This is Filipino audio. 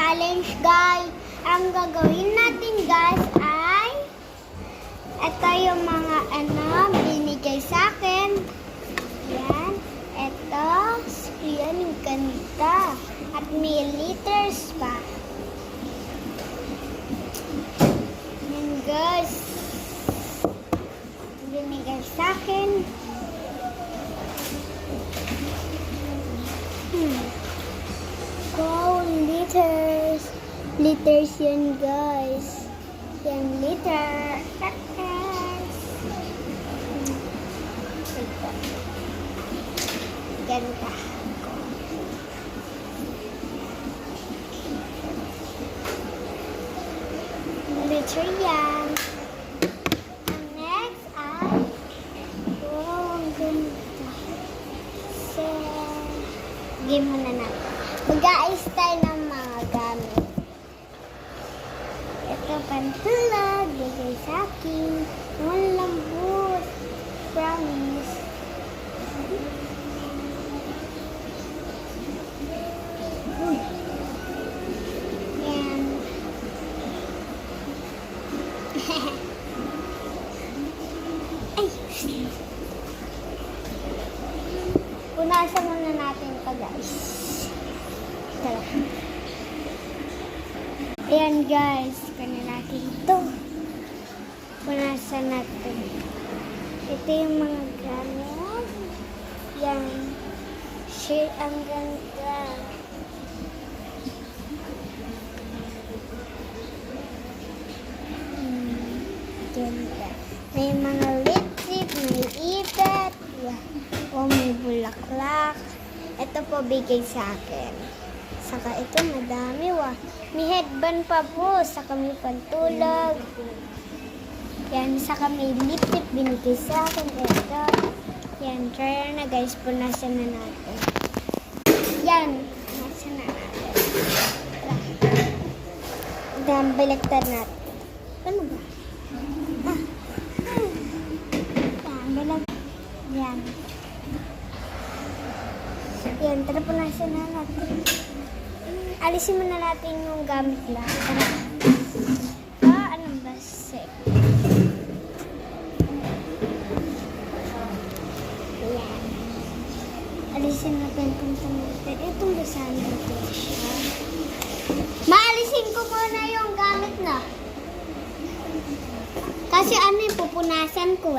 challenge, guys. Ang gagawin natin, guys, ay ito yung mga binigay sa akin. Yan. Ito. Yan yung ganda. At may liters pa. Yan, guys. Binigay sa akin. Go, liters. Liters yan, guys. Yan, liter. Ganda. Liter yan. Ang next ay wow, ang ganda. So, game muna natin. Mag-aayos tayo ng mga gamit. Ito, pantulog. Bigay sa akin. Ang lambot. Promise. Yan. Ay! Punasan muna natin ito, guys. Tara. Ayan, guys. Kanya natin ito. Punasan natin. Ito yung mga gamit. Yan. Shit, ang ganda. Ganda. May mga lipstick, may ipet. O may bulaklak. Ito po bigay sa akin. Saka ito madami May headband pa po. Saka may pantulog. Yan. Saka may lipstick binigay sa akin. Ito. Yan. Try na, guys. Punasan na natin. Yan. Punasan na natin. Yan. Baliktad natin. Ano ba? Yan. Yan, tara punasan na natin. Alisin muna natin yung gamit lang. Anong base? Yan. Alisin natin itong natin. Itong basahan natin siya. Maalisin ko muna yung gamit na. Kasi pupunasan ko